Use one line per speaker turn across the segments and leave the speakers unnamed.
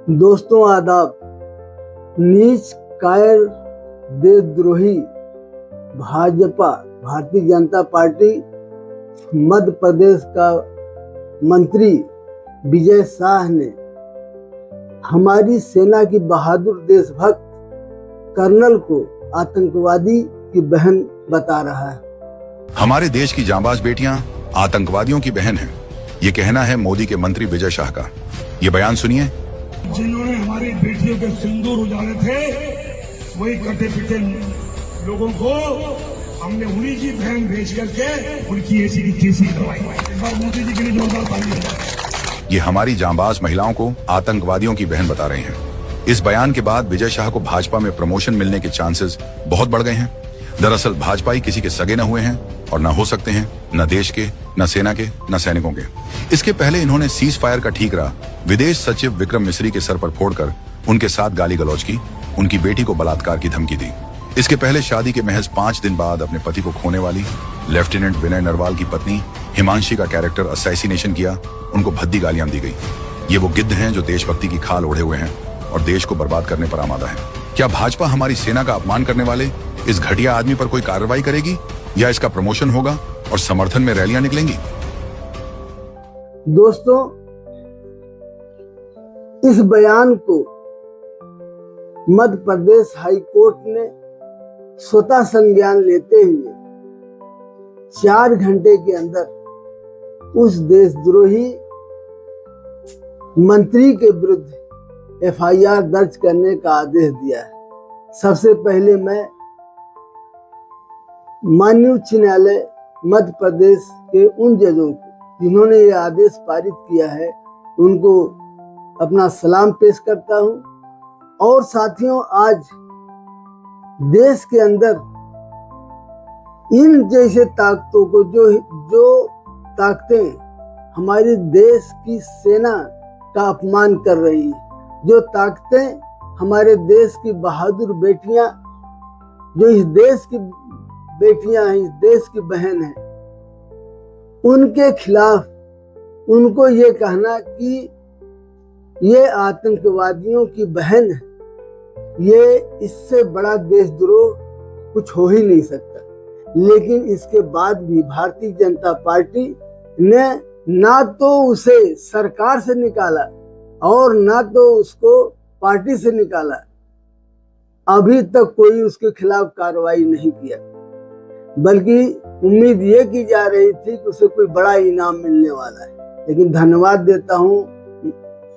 दोस्तों आदाब। नीच कायर देशद्रोही भाजपा भारतीय जनता पार्टी मध्य प्रदेश का मंत्री विजय शाह ने हमारी सेना की बहादुर देशभक्त कर्नल को आतंकवादी की बहन बता रहा है।
हमारे देश की जांबाज बेटियां आतंकवादियों की बहन हैं, ये कहना है मोदी के मंत्री विजय शाह का। ये बयान सुनिए।
जिन्होंने हमारी बेटियों के सिंदूर उजाड़े थे, वही कटे पिटे लोगों को हमने उन्हीं की बहन भेज करके उनकी ऐसी की तैसी करवाई। एक बार मोदी जी के लिए जोरदार ताली।
ये हमारी जांबाज महिलाओं को आतंकवादियों की बहन बता रहे हैं। इस बयान के बाद विजय शाह को भाजपा में प्रमोशन मिलने के चांसेस बहुत बढ़ गए हैं। दरअसल भाजपाई किसी के सगे न हुए हैं और न हो सकते हैं, न देश के, न सेना के, न सैनिकों के। इसके पहले इन्होंने सीज फायर का ठीकरा विदेश सचिव विक्रम मिस्री के सर पर फोड़कर उनके साथ गाली गलौज की, उनकी बेटी को बलात्कार की धमकी दी। इसके पहले शादी के महज 5 दिन बाद अपने पति को खोने वाली लेफ्टिनेंट विनय नरवाल की पत्नी हिमांशी का कैरेक्टर असैसिनेशन किया, उनको भद्दी गालियां दी गई। ये वो गिद्ध हैं जो देशभक्ति की खाल ओढ़े हुए हैं और देश को बर्बाद करने पर आमादा है। क्या भाजपा हमारी सेना का अपमान करने वाले इस घटिया आदमी पर कोई कार्रवाई करेगी या इसका प्रमोशन होगा और समर्थन में रैलियां निकलेंगी?
दोस्तों, इस बयान को मध्य प्रदेश हाई कोर्ट ने स्वतः संज्ञान लेते हुए 4 घंटे के अंदर उस देशद्रोही मंत्री के विरुद्ध एफआईआर दर्ज करने का आदेश दिया है। सबसे पहले मैं माननीय उच्च न्यायालय मध्य प्रदेश के उन जजों को जिन्होंने ये आदेश पारित किया है, उनको अपना सलाम पेश करता हूं। और साथियों, आज देश के अंदर इन जैसे ताकतों को जो ताकतें हमारे देश की सेना का अपमान कर रही हैं, जो ताकतें हमारे देश की बहादुर बेटियां, जो इस देश की बेटियां हैं, इस देश की बहन हैं, उनके खिलाफ उनको ये कहना कि ये आतंकवादियों की बहन है, ये इससे बड़ा देशद्रोह कुछ हो ही नहीं सकता। लेकिन इसके बाद भी भारतीय जनता पार्टी ने ना तो उसे सरकार से निकाला और ना तो उसको पार्टी से निकाला। अभी तक कोई उसके खिलाफ कार्रवाई नहीं किया, बल्कि उम्मीद ये की जा रही थी कि उसे कोई बड़ा इनाम मिलने वाला है। लेकिन धन्यवाद देता हूं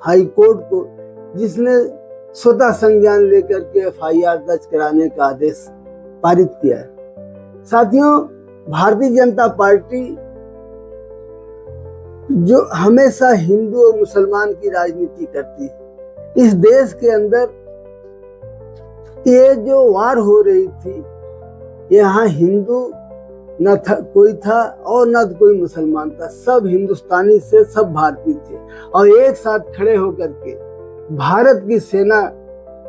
हाई कोर्ट को, जिसने स्वतः संज्ञान लेकर के एफआईआर दर्ज कराने का आदेश पारित किया है। साथियों, भारतीय जनता पार्टी जो हमेशा हिंदू और मुसलमान की राजनीति करती है, इस देश के अंदर ये जो वार हो रही थी, यहाँ हिंदू न था कोई था और न कोई मुसलमान था। सब हिंदुस्तानी से सब भारतीय थे और एक साथ खड़े होकर के भारत की सेना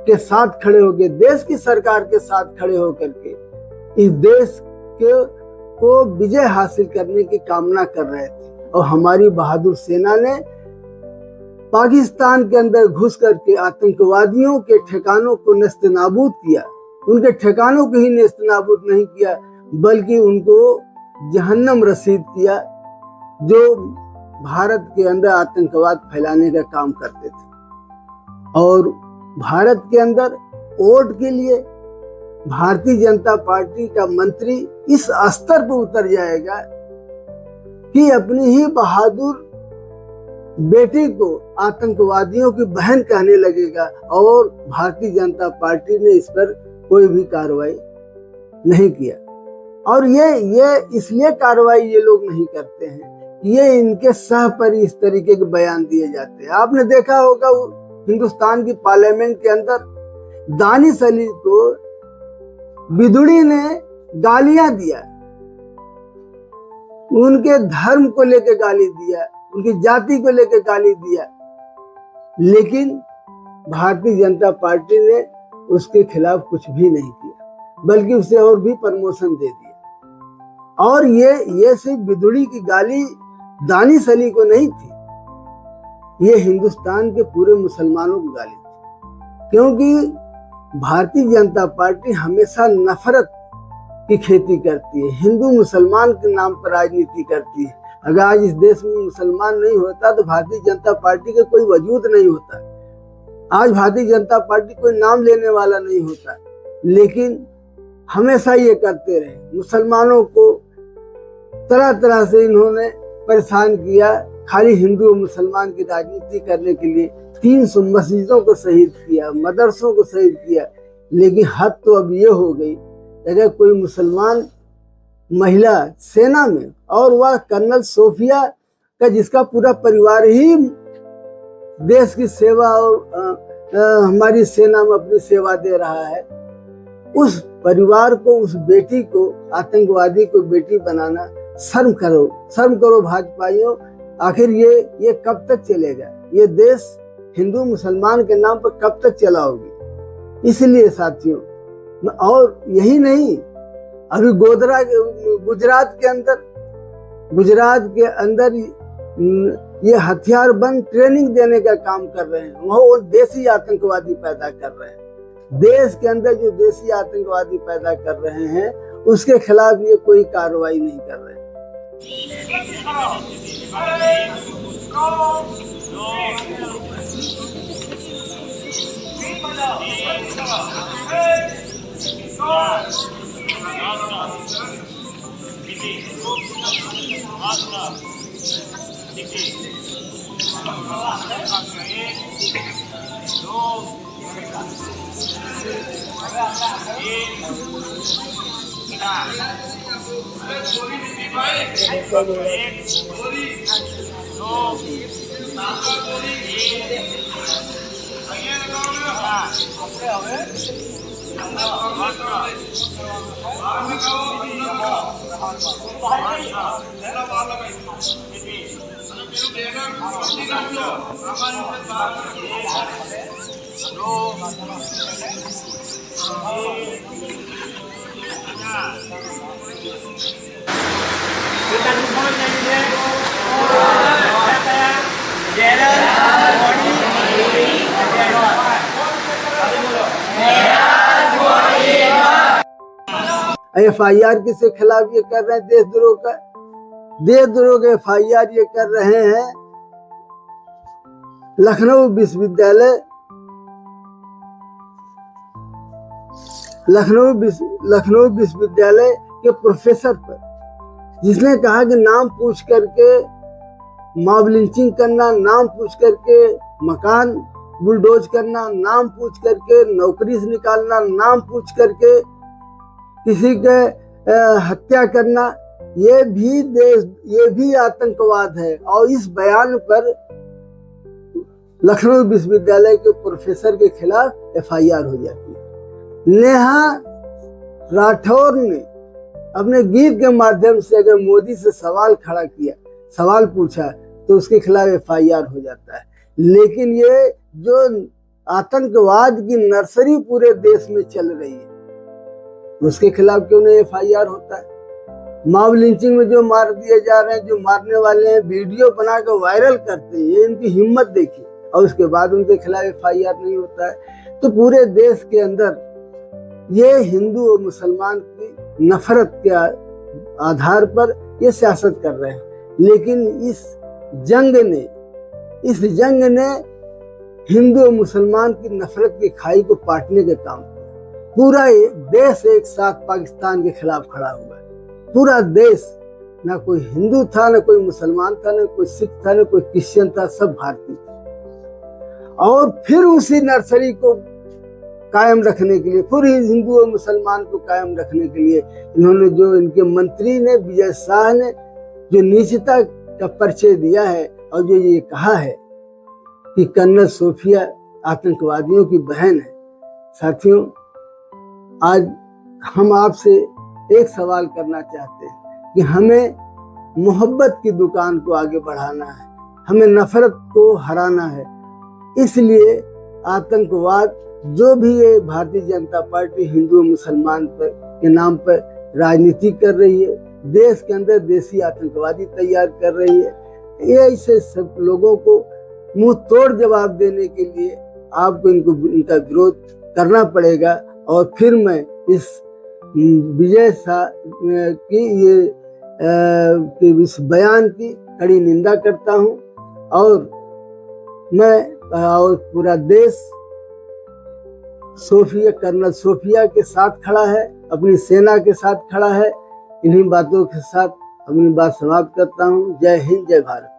के साथ खड़े होकर, देश की सरकार के साथ खड़े होकर के इस देश को विजय हासिल करने की कामना कर रहे थे। और हमारी बहादुर सेना ने पाकिस्तान के अंदर घुस करके आतंकवादियों के ठिकानों को नेस्तनाबूद किया। उनके ठिकानों को ही नेस्तनाबूद नहीं किया, बल्कि उनको जहन्नम रसीद किया, जो भारत के अंदर आतंकवाद फैलाने का काम करते थे। और भारत के अंदर वोट के लिए भारतीय जनता पार्टी का मंत्री इस स्तर पर उतर जाएगा कि अपनी ही बहादुर बेटी को आतंकवादियों की बहन कहने लगेगा। और भारतीय जनता पार्टी ने इस पर कोई भी कार्रवाई नहीं किया। और ये इसलिए कार्रवाई ये लोग नहीं करते हैं, ये इनके सह पर इस तरीके के बयान दिए जाते हैं। आपने देखा होगा हिंदुस्तान की पार्लियामेंट के अंदर दानिश अली को बिदुड़ी ने गालियां दिया, उनके धर्म को लेकर गाली दिया, उनकी जाति को लेकर गाली दिया, लेकिन भारतीय जनता पार्टी ने उसके खिलाफ कुछ भी नहीं किया, बल्कि उसे और भी प्रमोशन दे दिया। और ये सिर्फ बिदुड़ी की गाली दानिश अली को नहीं थी, ये हिंदुस्तान के पूरे मुसलमानों को गाली थी, क्योंकि भारतीय जनता पार्टी हमेशा नफरत की खेती करती है, हिंदू मुसलमान के नाम पर राजनीति करती है। अगर आज इस देश में मुसलमान नहीं होता तो भारतीय जनता पार्टी का कोई वजूद नहीं होता, आज भारतीय जनता पार्टी कोई नाम लेने वाला नहीं होता। लेकिन हमेशा ये करते रहे, मुसलमानों को तरह तरह से इन्होंने परेशान किया, खाली हिंदू और मुसलमान की राजनीति करने के लिए 300 मस्जिदों को शहीद किया, मदरसों को शहीद किया। लेकिन हद तो अब ये हो गई, अगर कोई मुसलमान महिला सेना में, और वह कर्नल सोफिया का जिसका पूरा परिवार ही देश की सेवा और हमारी सेना में अपनी सेवा दे रहा है, उस परिवार को, उस बेटी को, आतंकवादी को बेटी बनाना, शर्म करो भाजपाइयों। आखिर ये कब तक चलेगा? ये देश हिंदू मुसलमान के नाम पर कब तक चलाओगे? इसलिए साथियों, और यही नहीं, अभी गुजरात के अंदर ये हथियार बंद ट्रेनिंग देने का काम कर रहे हैं, वो देसी आतंकवादी पैदा कर रहे हैं। देश के अंदर जो देसी आतंकवादी पैदा कर रहे हैं उसके खिलाफ ये कोई कार्रवाई नहीं कर रहे हैं। FIR किसके खिलाफ ये कर रहे हैं? देशद्रोह का FIR ये कर रहे हैं। लखनऊ विश्वविद्यालय के प्रोफेसर पर, जिसने कहा कि नाम पूछ करके मॉब लिंचिंग करना, नाम पूछ करके मकान बुलडोज करना, नाम पूछ करके नौकरी से निकालना, नाम पूछ करके किसी के हत्या करना, ये भी आतंकवाद है। और इस बयान पर लखनऊ विश्वविद्यालय के प्रोफेसर के खिलाफ FIR हो जाती है। नेहा राठौर ने अपने गीत के माध्यम से अगर मोदी से सवाल पूछा तो उसके खिलाफ FIR हो जाता है। लेकिन ये जो आतंकवाद की नर्सरी पूरे देश में चल रही है, उसके खिलाफ क्यों नहीं FIR होता है? मॉब लिंचिंग में जो मार दिए जा रहे हैं, जो मारने वाले हैं, वीडियो बनाकर वायरल करते हैं, ये इनकी हिम्मत देखिए, और उसके बाद उनके खिलाफ FIR नहीं होता है। तो पूरे देश के अंदर ये हिंदू और मुसलमान की नफरत के आधार पर ये सियासत कर रहे हैं। लेकिन इस जंग ने हिंदू और मुसलमान की नफरत की खाई को पाटने के काम किया। पूरा देश एक साथ पाकिस्तान के खिलाफ खड़ा हुआ है। पूरा देश, ना कोई हिंदू था, ना कोई मुसलमान था, ना कोई सिख था, ना कोई क्रिश्चियन था, सब भारतीय थे। और फिर उसी नर्सरी को कायम रखने के लिए, पूरे हिंदू और मुसलमान को कायम रखने के लिए इन्होंने, जो इनके मंत्री ने, विजय शाह ने, जो नीचता का परिचय दिया है और जो ये कहा है कि कर्नल सोफिया आतंकवादियों की बहन है। साथियों, आज हम आपसे एक सवाल करना चाहते हैं कि हमें मोहब्बत की दुकान को आगे बढ़ाना है, हमें नफरत को हराना है। इसलिए आतंकवाद, जो भी ये भारतीय जनता पार्टी हिंदू मुसलमान पर के नाम पर राजनीति कर रही है, देश के अंदर देसी आतंकवादी तैयार कर रही है, ये ऐसे सब लोगों को मुंह तोड़ जवाब देने के लिए आपको इनका विरोध करना पड़ेगा। और फिर मैं इस विजय शाह की इस बयान की कड़ी निंदा करता हूं। और मैं और पूरा देश कर्नल सोफिया के साथ खड़ा है, अपनी सेना के साथ खड़ा है। इन्हीं बातों के साथ अपनी बात समाप्त करता हूं। जय हिंद, जय भारत।